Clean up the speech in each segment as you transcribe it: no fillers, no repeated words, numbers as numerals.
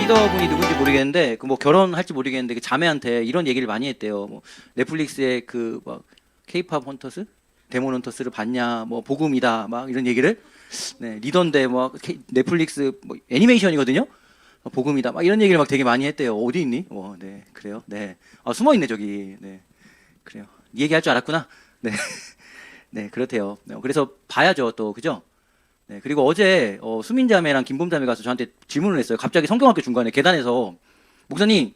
리더분이 누군지 모르겠는데 그 뭐 결혼할지 모르겠는데 그 자매한테 이런 얘기를 많이 했대요. 뭐 넷플릭스의 그 막 케이팝 헌터스, 데몬 헌터스를 봤냐, 뭐 복음이다, 막 이런 얘기를. 네, 리더인데 뭐 넷플릭스 뭐 애니메이션이거든요. 복음이다, 막 이런 얘기를 막 되게 많이 했대요. 어디 있니? 네, 그래요. 네, 숨어 있네 저기. 네, 그래요. 네 얘기할 줄 알았구나. 네, 네, 그렇대요. 그래서 봐야죠 또, 그죠? 네, 그리고 어제 수민자매랑 김봄자매 가서 저한테 질문을 했어요. 갑자기 성경학교 중간에 계단에서 목사님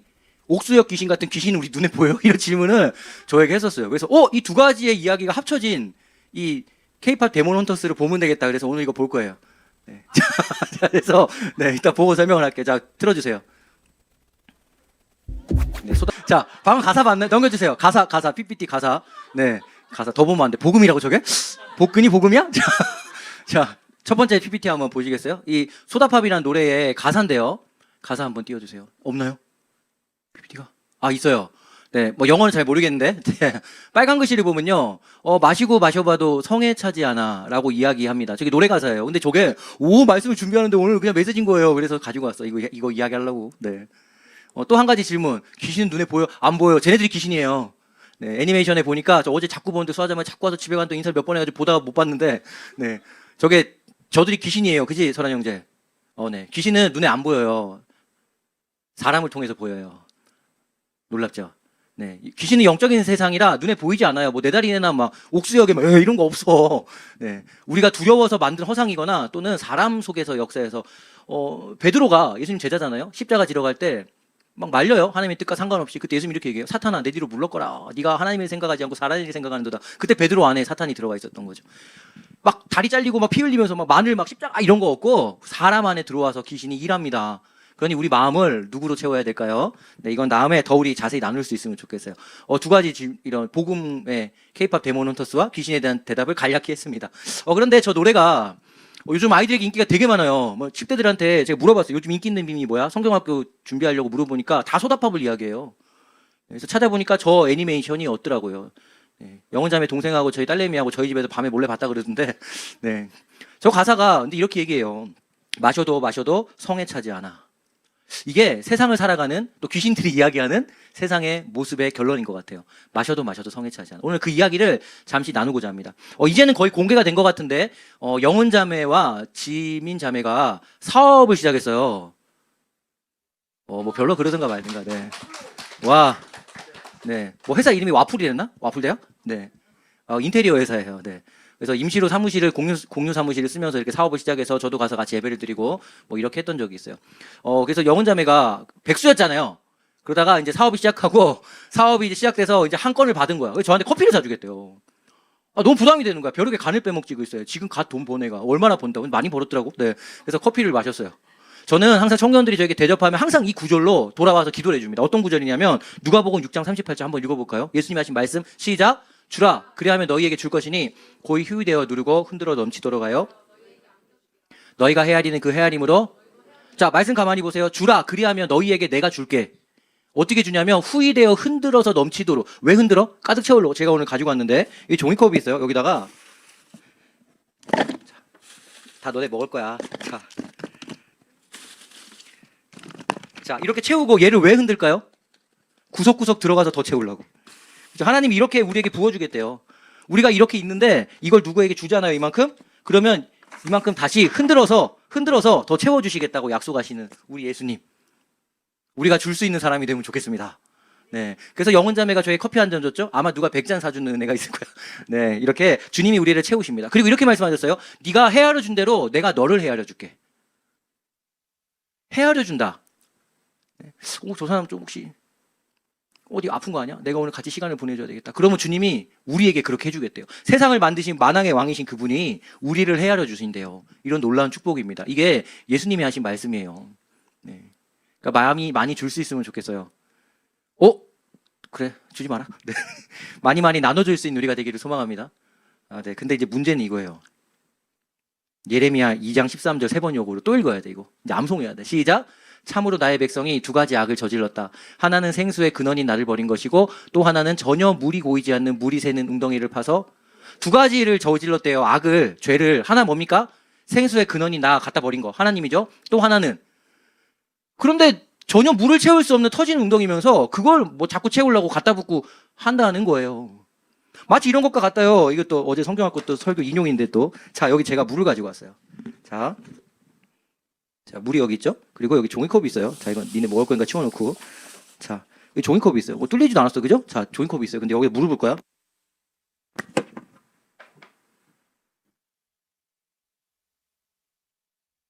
옥수역 귀신 같은 귀신은 우리 눈에 보여요? 이런 질문을 저에게 했었어요. 그래서 이 두 가지의 이야기가 합쳐진 이 K-팝 데몬 헌터스를 보면 되겠다. 그래서 오늘 이거 볼 거예요. 네. 자, 그래서 네, 이따 보고 설명을 할게요. 자, 틀어주세요. 네, 자, 방금 가사 봤나요? 넘겨주세요. 가사 PPT 가사. 네, 가사 더 보면 안 돼. 복음이라고 저게? 복근이 복음이야? 자, 첫 번째 PPT 한번 보시겠어요? 이 소다팝이라는 노래의 가사인데요. 가사 한번 띄워주세요. 없나요? PPT가? 있어요. 네, 뭐 영어는 잘 모르겠는데 네, 빨간 글씨를 보면요, 마시고 마셔봐도 성에 차지 않아라고 이야기합니다. 저게 노래 가사예요. 근데 저게 말씀을 준비하는데 오늘 그냥 메시지인 거예요. 그래서 가지고 왔어. 이거 이야기하려고. 네. 또 한 가지 질문. 귀신은 눈에 보여? 안 보여요. 쟤네들이 귀신이에요. 네, 애니메이션에 보니까 저 어제 자꾸 보는데 수아자면 자꾸 와서 집에 간또 인사를 몇 번 해가지고 보다가 못 봤는데, 네, 저게 저들이 귀신이에요. 그지, 설한 형제? 네, 귀신은 눈에 안 보여요. 사람을 통해서 보여요. 놀랍죠? 네, 귀신은 영적인 세상이라 눈에 보이지 않아요. 뭐 네 다리나 막 옥수역에 막 이런 거 없어. 네, 우리가 두려워서 만든 허상이거나 또는 사람 속에서 역사에서 베드로가 예수님 제자잖아요. 십자가 지러 갈 때 막 말려요. 하나님의 뜻과 상관없이. 그때 예수님 이렇게 얘기해요. 사탄아, 내 뒤로 물러거라. 네가 하나님을 생각하지 않고 사람을 생각하는도다. 그때 베드로 안에 사탄이 들어가 있었던 거죠. 막 다리 잘리고 막 피 흘리면서 막 마늘 막 십자가 이런 거 없고 사람 안에 들어와서 귀신이 일합니다. 그러니 우리 마음을 누구로 채워야 될까요? 네, 이건 다음에 더 우리 자세히 나눌 수 있으면 좋겠어요. 두 가지 이런 복음의 K-팝 데몬 헌터스와 귀신에 대한 대답을 간략히 했습니다. 그런데 저 노래가 요즘 아이들에게 인기가 되게 많아요. 뭐 10대들한테 제가 물어봤어요. 요즘 인기 있는 밈이 뭐야? 성경학교 준비하려고 물어보니까 다 소다팝을 이야기해요. 그래서 찾아보니까 저 애니메이션이 없더라고요. 네, 영혼자매 동생하고 저희 딸내미하고 저희 집에서 밤에 몰래 봤다 그러던데, 네, 저 가사가 근데 이렇게 얘기해요. 마셔도 마셔도 성에 차지 않아. 이게 세상을 살아가는 또 귀신들이 이야기하는 세상의 모습의 결론인 것 같아요. 마셔도 마셔도 성에 차지 않아. 오늘 그 이야기를 잠시 나누고자 합니다. 이제는 거의 공개가 된 것 같은데 영혼자매와 지민자매가 사업을 시작했어요. 뭐 별로 그러든가 말든가. 네. 와, 네, 뭐 회사 이름이 와플이랬나? 와플대요? 네, 인테리어 회사예요. 네. 그래서 임시로 사무실을 공유 사무실을 쓰면서 이렇게 사업을 시작해서 저도 가서 같이 예배를 드리고 뭐 이렇게 했던 적이 있어요. 그래서 영혼자매가 백수였잖아요. 그러다가 이제 사업이 시작하고 사업이 이제 시작돼서 이제 한 건을 받은 거야. 그래서 저한테 커피를 사주겠대요. 너무 부담이 되는 거야. 벼룩에 간을 빼먹지고 있어요. 지금 갓 돈 번 애가 얼마나 번다고? 많이 벌었더라고. 네, 그래서 커피를 마셨어요. 저는 항상 청년들이 저에게 대접하면 항상 이 구절로 돌아와서 기도를 해줍니다. 어떤 구절이냐면 누가복음 6장 38절 한번 읽어볼까요? 예수님 하신 말씀 시작. 주라 그리하면 너희에게 줄 것이니 고이 휴유되어 누르고 흔들어 넘치도록 하여 너희가 헤아리는 그 헤아림으로. 자, 말씀 가만히 보세요. 주라 그리하면 너희에게 내가 줄게. 어떻게 주냐면 후이되어 흔들어서 넘치도록. 왜 흔들어? 가득 채우려고. 제가 오늘 가지고 왔는데 이 종이컵이 있어요. 여기다가 다 너네 먹을 거야. 자, 이렇게 채우고 얘를 왜 흔들까요? 구석구석 들어가서 더 채우려고. 하나님이 이렇게 우리에게 부어주겠대요. 우리가 이렇게 있는데 이걸 누구에게 주잖아요, 이만큼? 그러면 이만큼 다시 흔들어서 더 채워주시겠다고 약속하시는 우리 예수님. 우리가 줄 수 있는 사람이 되면 좋겠습니다. 네, 그래서 영혼자매가 저에게 커피 한 잔 줬죠? 아마 누가 100잔 사주는 은혜가 있을 거야. 네, 이렇게 주님이 우리를 채우십니다. 그리고 이렇게 말씀하셨어요. 네가 헤아려 준 대로 내가 너를 헤아려 줄게. 헤아려 준다. 네. 저 사람 좀 혹시 어디 아픈 거 아니야? 내가 오늘 같이 시간을 보내줘야 되겠다. 그러면 주님이 우리에게 그렇게 해주겠대요. 세상을 만드신 만왕의 왕이신 그분이 우리를 헤아려 주신대요. 이런 놀라운 축복입니다. 이게 예수님이 하신 말씀이에요. 네. 그러니까 마음이 많이 줄 수 있으면 좋겠어요. 그래, 주지 마라. 네. 많이 나눠줄 수 있는 우리가 되기를 소망합니다. 네. 근데 이제 문제는 이거예요. 예레미야 2장 13절 3번 요구로 또 읽어야 돼, 이거. 이제 암송해야 돼. 시작. 참으로 나의 백성이 두 가지 악을 저질렀다. 하나는 생수의 근원인 나를 버린 것이고 또 하나는 전혀 물이 고이지 않는 물이 새는 웅덩이를 파서. 두 가지를 저질렀대요. 악을, 죄를. 하나 뭡니까? 생수의 근원인 나 갖다 버린 거. 하나님이죠. 또 하나는 그런데 전혀 물을 채울 수 없는 터지는 웅덩이면서 그걸 뭐 자꾸 채우려고 갖다 붓고 한다는 거예요. 마치 이런 것과 같아요. 이것도 어제 성경학교 또 설교 인용인데 또. 자, 여기 제가 물을 가지고 왔어요. 자, 물이 여기 있죠? 그리고 여기 종이컵이 있어요. 자, 이건 니네 먹을 거니까 치워놓고. 자, 여기 종이컵이 있어요. 뭐 뚫리지도 않았어. 그죠? 자, 종이컵이 있어요. 근데 여기에 물을 볼 거야.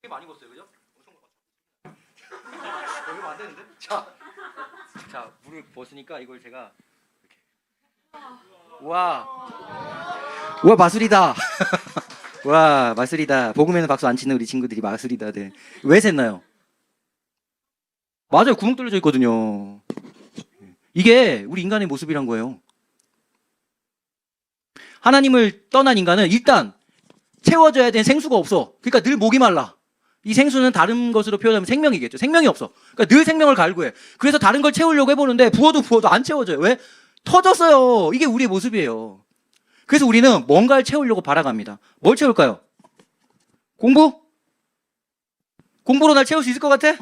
꽤 많이 붓어요. 그죠? 여기면 안 되는데? 자, 물을 부었으니까 이걸 제가 이렇게. 우와, 마술이다. 와, 마술이다. 복음에는 박수 안 치는 우리 친구들이 마술이다. 네. 왜 샜나요? 맞아요. 구멍 뚫려져 있거든요. 이게 우리 인간의 모습이란 거예요. 하나님을 떠난 인간은 일단 채워져야 되는 생수가 없어. 그러니까 늘 목이 말라. 이 생수는 다른 것으로 표현하면 생명이겠죠. 생명이 없어. 그러니까 늘 생명을 갈구해. 그래서 다른 걸 채우려고 해보는데 부어도 안 채워져요. 왜? 터졌어요. 이게 우리의 모습이에요. 그래서 우리는 뭔가를 채우려고 바라갑니다. 뭘 채울까요? 공부? 공부로 날 채울 수 있을 것 같아?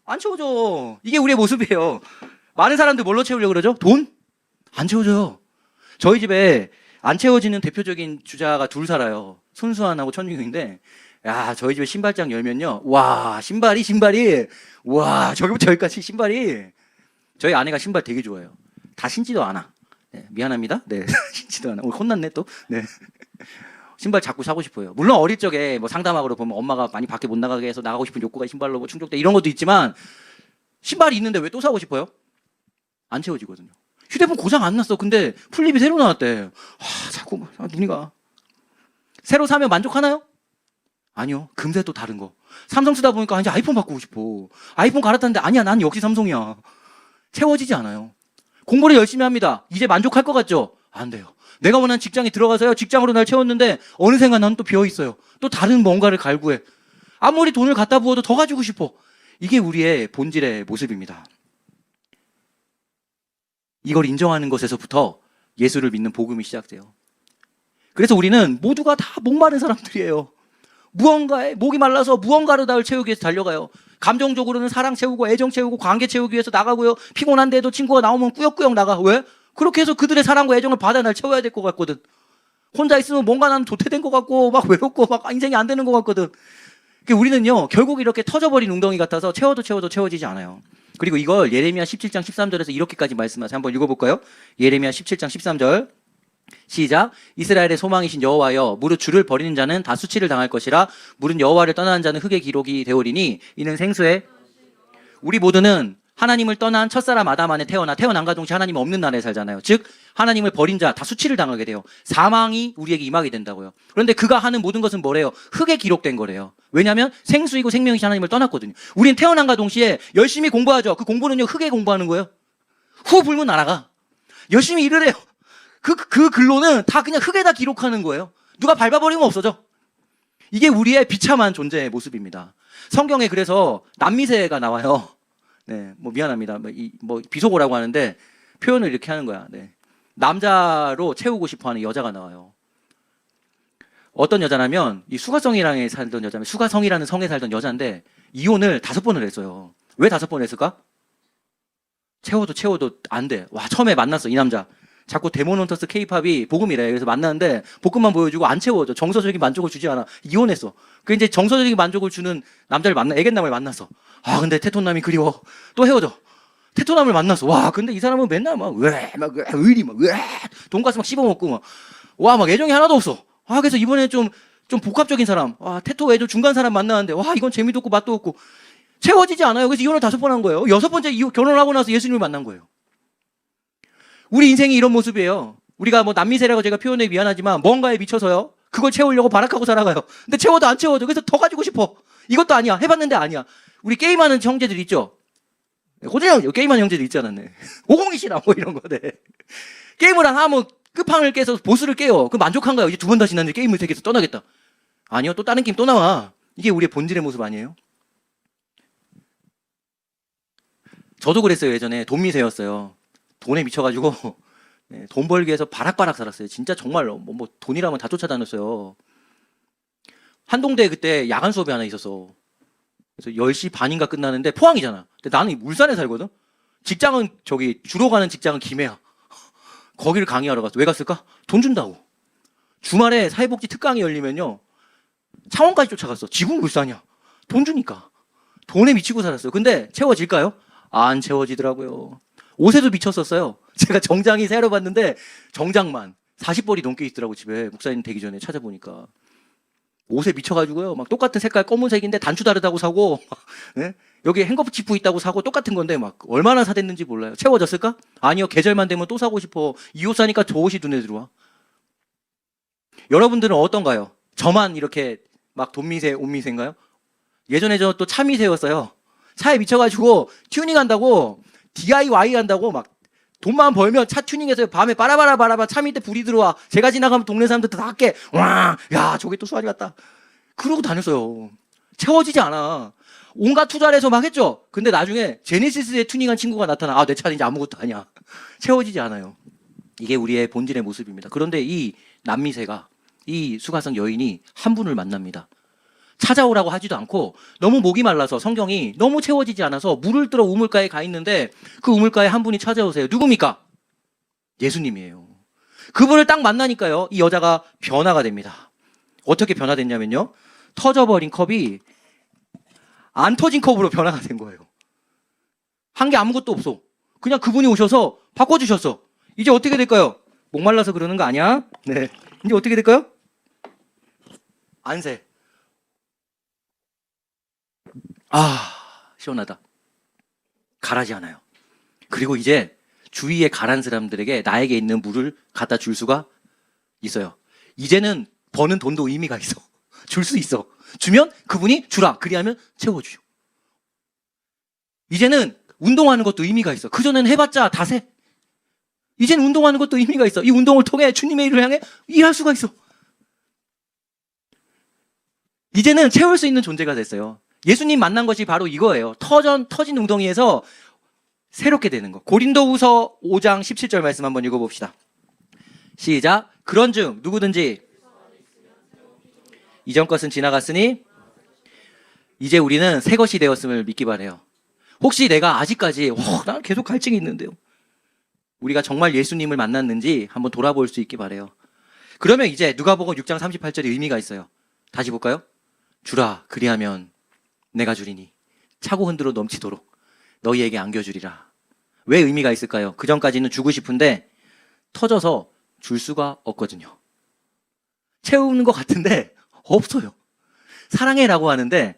안 채워져. 이게 우리의 모습이에요. 많은 사람들 뭘로 채우려고 그러죠? 돈? 안 채워져요. 저희 집에 안 채워지는 대표적인 주자가 둘 살아요. 손수환하고 천중용인데, 야, 저희 집에 신발장 열면요. 와, 신발이. 와, 저기부터 여기까지 신발이. 저희 아내가 신발 되게 좋아해요. 다 신지도 않아. 네, 미안합니다. 네, 신지도 않아. 오늘 혼났네 또. 네. 신발 자꾸 사고 싶어요. 물론 어릴 적에 뭐 상담학으로 보면 엄마가 많이 밖에 못 나가게 해서 나가고 싶은 욕구가 신발로 뭐 충족돼 이런 것도 있지만 신발이 있는데 왜 또 사고 싶어요? 안 채워지거든요. 휴대폰 고장 안 났어. 근데 플립이 새로 나왔대. 자꾸 눈이 가. 새로 사면 만족하나요? 아니요. 금세 또 다른 거. 삼성 쓰다 보니까 이제 아이폰 바꾸고 싶어. 아이폰 갈아탔는데 아니야. 난 역시 삼성이야. 채워지지 않아요. 공부를 열심히 합니다. 이제 만족할 것 같죠? 안 돼요. 내가 원하는 직장에 들어가서요. 직장으로 날 채웠는데 어느샌가 난 또 비어 있어요. 또 다른 뭔가를 갈구해. 아무리 돈을 갖다 부어도 더 가지고 싶어. 이게 우리의 본질의 모습입니다. 이걸 인정하는 것에서부터 예수를 믿는 복음이 시작돼요. 그래서 우리는 모두가 다 목마른 사람들이에요. 무언가에 목이 말라서 무언가로 나를 채우기 위해서 달려가요. 감정적으로는 사랑 채우고 애정 채우고 관계 채우기 위해서 나가고요. 피곤한데도 친구가 나오면 꾸역꾸역 나가. 왜? 그렇게 해서 그들의 사랑과 애정을 받아 날 채워야 될 것 같거든. 혼자 있으면 뭔가 나는 도태된 것 같고 막 외롭고 막 인생이 안 되는 것 같거든. 우리는요 결국 이렇게 터져버린 웅덩이 같아서 채워도 채워지지 않아요. 그리고 이걸 예레미야 17장 13절에서 이렇게까지 말씀하세요. 한번 읽어볼까요? 예레미야 17장 13절 시작. 이스라엘의 소망이신 여호와여, 무릇 주를 버리는 자는 다 수치를 당할 것이라. 무릇 여호와를 떠나는 자는 흙의 기록이 되오리니 이는 생수에. 우리 모두는 하나님을 떠난 첫사람 아담 안에 태어난과 동시에 하나님 없는 나라에 살잖아요. 즉 하나님을 버린 자 다 수치를 당하게 돼요. 사망이 우리에게 임하게 된다고요. 그런데 그가 하는 모든 것은 뭐래요? 흙에 기록된 거래요. 왜냐하면 생수이고 생명이신 하나님을 떠났거든요. 우린 태어난과 동시에 열심히 공부하죠. 그 공부는요 흙에 공부하는 거예요. 후 불면 날아가. 열심히 일을 해요. 그 근로는 다 그냥 흙에다 기록하는 거예요. 누가 밟아버리면 없어져. 이게 우리의 비참한 존재의 모습입니다. 성경에 그래서 남미새가 나와요. 네, 뭐 미안합니다. 뭐 비속어라고 하는데 표현을 이렇게 하는 거야. 네. 남자로 채우고 싶어하는 여자가 나와요. 어떤 여자냐면 이 수가성이랑 살던 여자면 수가성이라는 성에 살던 여자인데 이혼을 5번을 했어요. 왜 5번 했을까? 채워도 안 돼. 와, 처음에 만났어 이 남자. 자꾸 데모논터스 케이팝이 복음이래. 그래서 만났는데 복음만 보여주고 안 채워줘. 정서적인 만족을 주지 않아. 이혼했어. 그 이제 정서적인 만족을 주는 남자를 애견남을 만났어. 근데 테토남이 그리워. 또 헤어져. 테토남을 만났어. 와, 근데 이 사람은 맨날 의리 돈가스 막 씹어먹고 막 애정이 하나도 없어. 그래서 이번에 좀 복합적인 사람. 테토 애정 중간 사람 만나는데 이건 재미도 없고 맛도 없고 채워지지 않아요. 그래서 이혼을 5번 한 거예요. 6번째 결혼을 하고 나서 예수님을 만난 거예요. 우리 인생이 이런 모습이에요. 우리가 뭐 남미새라고 제가 표현에 미안하지만 뭔가에 미쳐서요. 그걸 채우려고 발악하고 살아가요. 근데 채워도 안 채워져. 그래서 더 가지고 싶어. 이것도 아니야. 해봤는데 아니야. 우리 게임하는 형제들 있죠? 호준이 게임하는 형제들 있잖아. 네. 502시라 뭐 이런 거. 네. 게임을 하면 끝판을 깨서 보스를 깨요. 그럼 만족한가요? 이제 2번 다 지났는데 게임을 세계에서 떠나겠다. 아니요. 또 다른 게임 또 나와. 이게 우리의 본질의 모습 아니에요? 저도 그랬어요. 예전에 돈미새였어요. 돈에 미쳐가지고 네, 돈 벌기 위해서 바락바락 살았어요. 진짜 정말로 뭐 돈이라면 다 쫓아다녔어요. 한동대에 그때 야간 수업이 하나 있었어. 그래서 10시 반인가 끝나는데 포항이잖아. 근데 나는 울산에 살거든. 직장은 저기 주로 가는 직장은 김해야. 거기를 강의하러 갔어. 왜 갔을까? 돈 준다고. 주말에 사회복지 특강이 열리면요. 창원까지 쫓아갔어. 지금 울산이야. 돈 주니까. 돈에 미치고 살았어요. 근데 채워질까요? 안 채워지더라고요. 옷에도 미쳤었어요. 제가 정장이 새로 봤는데 정장만 40벌이 넘게 있더라고 집에. 목사님 되기 전에 찾아보니까. 옷에 미쳐가지고요. 막 똑같은 색깔 검은색인데 단추 다르다고 사고 네? 여기 행거치프 있다고 사고 똑같은 건데 막 얼마나 사댔는지 몰라요. 채워졌을까? 아니요. 계절만 되면 또 사고 싶어. 이 옷 사니까 저 옷이 눈에 들어와. 여러분들은 어떤가요? 저만 이렇게 막 돈미세 옷미세인가요? 예전에 저 또 차미세였어요. 차에 미쳐가지고 튜닝한다고 DIY 한다고 막 돈만 벌면 차 튜닝해서 밤에 빠라바라 차 밑에 불이 들어와. 제가 지나가면 동네 사람들 다 깨. 와, 야 저기 또 수아리 왔다. 그러고 다녔어요. 채워지지 않아. 온갖 투자를 해서 막 했죠. 근데 나중에 제네시스에 튜닝한 친구가 나타나. 아, 내 차는 이제 아무것도 아니야. 채워지지 않아요. 이게 우리의 본질의 모습입니다. 그런데 이 남미세가 이 수가성 여인이 한 분을 만납니다. 찾아오라고 하지도 않고 너무 목이 말라서 성경이 너무 채워지지 않아서 물을 뜨러 우물가에 가 있는데 그 우물가에 한 분이 찾아오세요. 누굽니까? 예수님이에요. 그분을 딱 만나니까요. 이 여자가 변화가 됩니다. 어떻게 변화됐냐면요. 터져버린 컵이 안 터진 컵으로 변화가 된 거예요. 한 게 아무것도 없어. 그냥 그분이 오셔서 바꿔주셨어. 이제 어떻게 될까요? 목말라서 그러는 거 아니야? 네. 이제 어떻게 될까요? 안새. 아, 시원하다. 가라지 않아요. 그리고 이제 주위에 가란 사람들에게 나에게 있는 물을 갖다 줄 수가 있어요. 이제는 버는 돈도 의미가 있어. 줄 수 있어. 주면 그분이 주라. 그리하면 채워주죠. 이제는 운동하는 것도 의미가 있어. 그전에는 해봤자 다 새. 이제는 운동하는 것도 의미가 있어. 이 운동을 통해 주님의 일을 향해 일할 수가 있어. 이제는 채울 수 있는 존재가 됐어요. 예수님 만난 것이 바로 이거예요. 터진 웅덩이에서 새롭게 되는 거. 고린도후서 5장 17절 말씀 한번 읽어봅시다. 시작. 그런즉 누구든지 이전 것은 지나갔으니 이제 우리는 새 것이 되었음을 믿기 바라요. 혹시 내가 아직까지 난 계속 갈증이 있는데요. 우리가 정말 예수님을 만났는지 한번 돌아볼 수 있기 바라요. 그러면 이제 누가복음 6장 38절의 의미가 있어요. 다시 볼까요? 주라 그리하면 내가 주리니 차고 흔들어 넘치도록 너희에게 안겨주리라. 왜 의미가 있을까요? 그 전까지는 주고 싶은데 터져서 줄 수가 없거든요. 채우는 것 같은데 없어요. 사랑해라고 하는데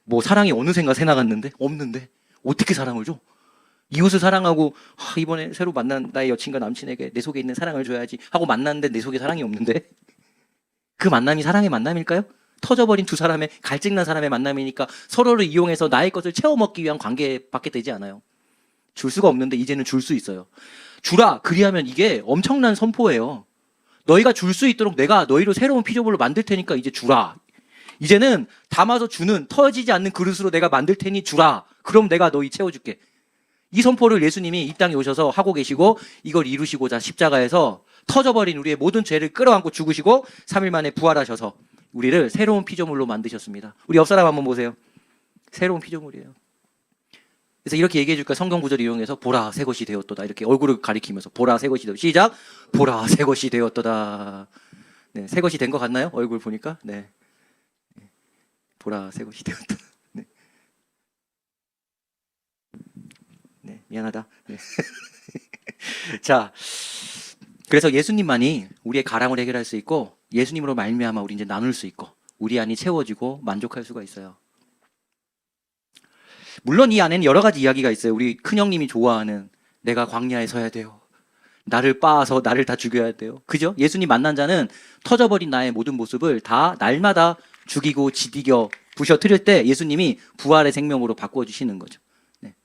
뭐 사랑이 어느샌가 새 나갔는데 없는데 어떻게 사랑을 줘? 이웃을 사랑하고 이번에 새로 만난 나의 여친과 남친에게 내 속에 있는 사랑을 줘야지 하고 만났는데 내 속에 사랑이 없는데 그 만남이 사랑의 만남일까요? 터져버린 두 사람의 갈증난 사람의 만남이니까 서로를 이용해서 나의 것을 채워먹기 위한 관계밖에 되지 않아요. 줄 수가 없는데 이제는 줄 수 있어요. 주라 그리하면 이게 엄청난 선포예요. 너희가 줄 수 있도록 내가 너희로 새로운 피조물로 만들 테니까 이제 주라. 이제는 담아서 주는 터지지 않는 그릇으로 내가 만들 테니 주라. 그럼 내가 너희 채워줄게. 이 선포를 예수님이 이 땅에 오셔서 하고 계시고 이걸 이루시고자 십자가에서 터져버린 우리의 모든 죄를 끌어안고 죽으시고 3일 만에 부활하셔서 우리를 새로운 피조물로 만드셨습니다. 우리 옆 사람 한번 보세요. 새로운 피조물이에요. 그래서 이렇게 얘기해 줄까? 성경 구절 이용해서 보라 새 것이 되었도다. 이렇게 얼굴을 가리키면서 보라 새 것이 되었다. 시작. 보라 새 것이 되었도다. 네, 새 것이 된 것 같나요? 얼굴 보니까. 네. 보라 새 것이 되었다. 네. 네, 미안하다. 네. 자, 그래서 예수님만이 우리의 가랑을 해결할 수 있고 예수님으로 말미암아 우리 이제 나눌 수 있고 우리 안이 채워지고 만족할 수가 있어요. 물론 이 안에는 여러 가지 이야기가 있어요. 우리 큰형님이 좋아하는 내가 광야에 서야 돼요. 나를 빻아서 나를 다 죽여야 돼요. 그죠? 예수님 만난 자는 터져버린 나의 모든 모습을 다 날마다 죽이고 지디겨 부셔뜨릴 때 예수님이 부활의 생명으로 바꿔주시는 거죠. 네.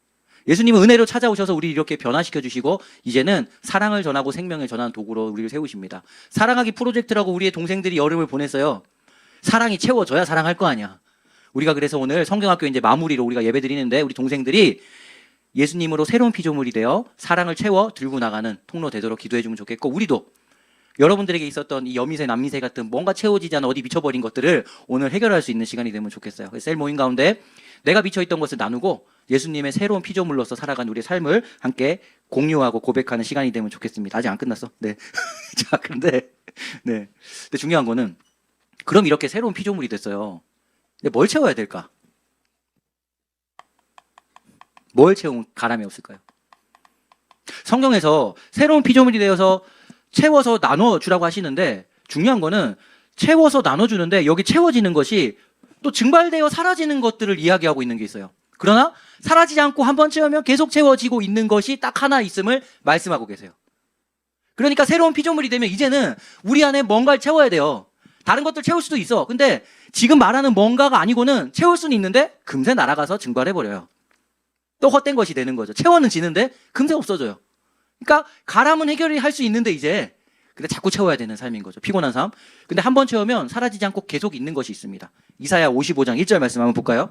예수님은 은혜로 찾아오셔서 우리를 이렇게 변화시켜 주시고 이제는 사랑을 전하고 생명을 전하는 도구로 우리를 세우십니다. 사랑하기 프로젝트라고 우리의 동생들이 여름을 보냈어요. 사랑이 채워져야 사랑할 거 아니야. 우리가 그래서 오늘 성경학교 이제 마무리로 우리가 예배 드리는데 우리 동생들이 예수님으로 새로운 피조물이 되어 사랑을 채워 들고 나가는 통로 되도록 기도해 주면 좋겠고 우리도 여러분들에게 있었던 이 여미새, 남미새 같은 뭔가 채워지지 않아 어디 미쳐버린 것들을 오늘 해결할 수 있는 시간이 되면 좋겠어요. 셀 모임 가운데 내가 미쳐있던 것을 나누고 예수님의 새로운 피조물로서 살아간 우리의 삶을 함께 공유하고 고백하는 시간이 되면 좋겠습니다. 아직 안 끝났어. 네. 자, 근데 중요한 거는 그럼 이렇게 새로운 피조물이 됐어요. 근데 뭘 채워야 될까? 뭘 채운 가람이 없을까요? 성경에서 새로운 피조물이 되어서 채워서 나눠주라고 하시는데 중요한 거는 채워서 나눠주는데 여기 채워지는 것이 또 증발되어 사라지는 것들을 이야기하고 있는 게 있어요. 그러나 사라지지 않고 한번 채우면 계속 채워지고 있는 것이 딱 하나 있음을 말씀하고 계세요. 그러니까 새로운 피조물이 되면 이제는 우리 안에 뭔가를 채워야 돼요. 다른 것들 채울 수도 있어. 근데 지금 말하는 뭔가가 아니고는 채울 수는 있는데 금세 날아가서 증발해버려요. 또 헛된 것이 되는 거죠. 채워는 지는데 금세 없어져요. 그러니까 가람은 해결이 할 수 있는데 이제 근데 자꾸 채워야 되는 삶인 거죠. 피곤한 삶. 근데 한번 채우면 사라지지 않고 계속 있는 것이 있습니다. 이사야 55장 1절 말씀 한번 볼까요?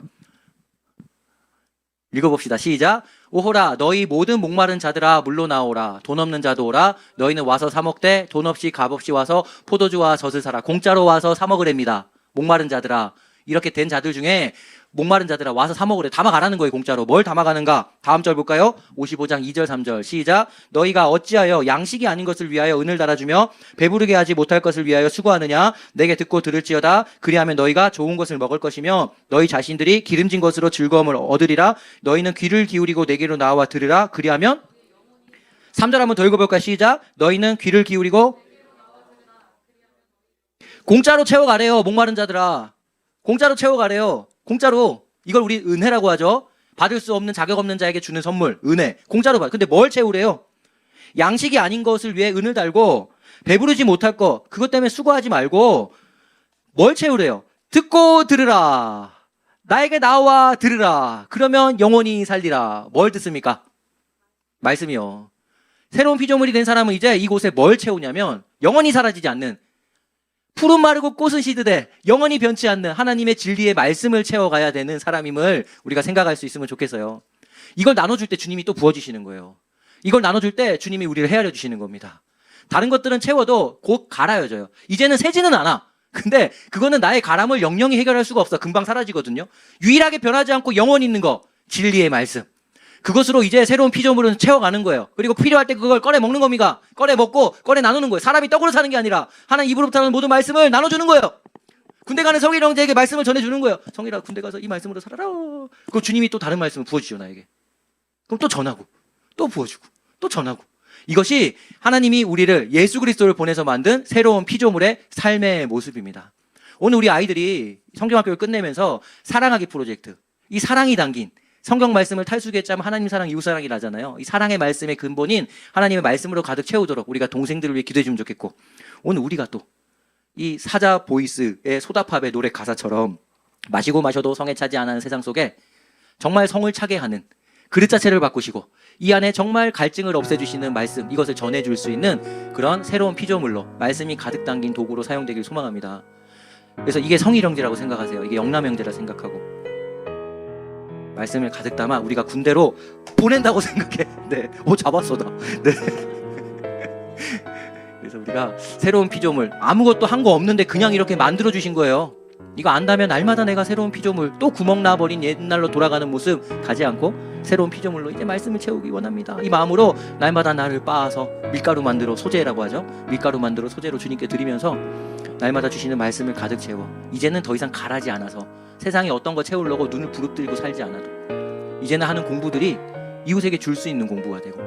읽어봅시다. 시작. 오호라 너희 모든 목마른 자들아 물러나오라. 돈 없는 자도 오라. 너희는 와서 사 먹되 돈 없이 값 없이 와서 포도주와 젖을 사라. 공짜로 와서 사 먹으랍니다. 목마른 자들아. 이렇게 된 자들 중에 목마른 자들아 와서 사 먹으래. 담아가라는 거예요. 공짜로. 뭘 담아가는가? 다음 절 볼까요? 55장 2절 3절 시작. 너희가 어찌하여 양식이 아닌 것을 위하여 은을 달아주며 배부르게 하지 못할 것을 위하여 수고하느냐? 내게 듣고 들을지어다. 그리하면 너희가 좋은 것을 먹을 것이며 너희 자신들이 기름진 것으로 즐거움을 얻으리라. 너희는 귀를 기울이고 내게로 나와 들으라. 그리하면 3절 한번 더 읽어볼까? 시작. 너희는 귀를 기울이고 공짜로 채워가래요. 목마른 자들아. 공짜로 채워가래요. 공짜로. 이걸 우리 은혜라고 하죠. 받을 수 없는 자격 없는 자에게 주는 선물, 은혜. 공짜로 받아. 근데 뭘 채우래요? 양식이 아닌 것을 위해 은을 달고 배부르지 못할 거, 그것 때문에 수고하지 말고 뭘 채우래요? 듣고 들으라. 나에게 나와 들으라. 그러면 영원히 살리라. 뭘 듣습니까? 말씀이요. 새로운 피조물이 된 사람은 이제 이곳에 뭘 채우냐면 영원히 사라지지 않는 푸른 마르고 꽃은 시드되 영원히 변치 않는 하나님의 진리의 말씀을 채워가야 되는 사람임을 우리가 생각할 수 있으면 좋겠어요. 이걸 나눠줄 때 주님이 또 부어주시는 거예요. 이걸 나눠줄 때 주님이 우리를 헤아려 주시는 겁니다. 다른 것들은 채워도 곧 갈아여져요. 이제는 새지는 않아. 근데 그거는 나의 가람을 영영히 해결할 수가 없어. 금방 사라지거든요. 유일하게 변하지 않고 영원히 있는 거, 진리의 말씀. 그것으로 이제 새로운 피조물은 채워가는 거예요. 그리고 필요할 때 그걸 꺼내 먹는 겁니다. 꺼내 먹고 꺼내 나누는 거예요. 사람이 떡으로 사는 게 아니라 하나님 입으로부터 하는 모든 말씀을 나눠주는 거예요. 군대 가는 성일 형제에게 말씀을 전해주는 거예요. 성일아 군대 가서 이 말씀으로 살아라. 그럼 주님이 또 다른 말씀을 부어주죠 나에게. 그럼 또 전하고 또 부어주고 또 전하고. 이것이 하나님이 우리를 예수 그리스도를 보내서 만든 새로운 피조물의 삶의 모습입니다. 오늘 우리 아이들이 성경학교를 끝내면서 사랑하기 프로젝트, 이 사랑이 담긴 성경 말씀을 탈수겠자면 하나님 사랑, 이웃 사랑이라잖아요. 이 사랑의 말씀의 근본인 하나님의 말씀으로 가득 채우도록 우리가 동생들을 위해 기도해 주면 좋겠고, 오늘 우리가 또 이 사자 보이스의 소다팝의 노래 가사처럼 마시고 마셔도 성에 차지 않는 세상 속에 정말 성을 차게 하는 그릇 자체를 바꾸시고 이 안에 정말 갈증을 없애주시는 말씀, 이것을 전해줄 수 있는 그런 새로운 피조물로 말씀이 가득 담긴 도구로 사용되길 소망합니다. 그래서 이게 성일 형제라고 생각하세요. 이게 영남 형제라 생각하고 말씀을 가득 담아 우리가 군대로 보낸다고 생각해. 네, 오 잡았어 나. 네. 그래서 우리가 새로운 피조물, 아무것도 한 거 없는데 그냥 이렇게 만들어 주신 거예요. 이거 안다면 날마다 내가 새로운 피조물, 또 구멍 나버린 옛날로 돌아가는 모습 가지 않고 새로운 피조물로 이제 말씀을 채우기 원합니다. 이 마음으로 날마다 나를 빻아서 밀가루 만들어 소재라고 하죠. 밀가루 만들어 소재로 주님께 드리면서 날마다 주시는 말씀을 가득 채워 이제는 더 이상 가라지 않아서 세상에 어떤 거 채우려고 눈을 부릅뜨고 살지 않아도 이제는 하는 공부들이 이웃에게 줄 수 있는 공부가 되고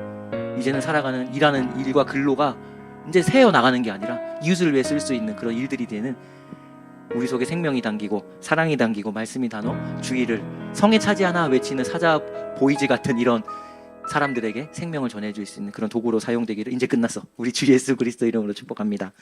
이제는 살아가는 일하는 일과 근로가 이제 새어 나가는 게 아니라 이웃을 위해 쓸 수 있는 그런 일들이 되는 우리 속에 생명이 담기고 사랑이 담기고 말씀이 단어 주의를 성에 차지 않아 외치는 사자 보이즈 같은 이런 사람들에게 생명을 전해줄 수 있는 그런 도구로 사용되기를. 이제 끝났어. 우리 주 예수 그리스도 이름으로 축복합니다.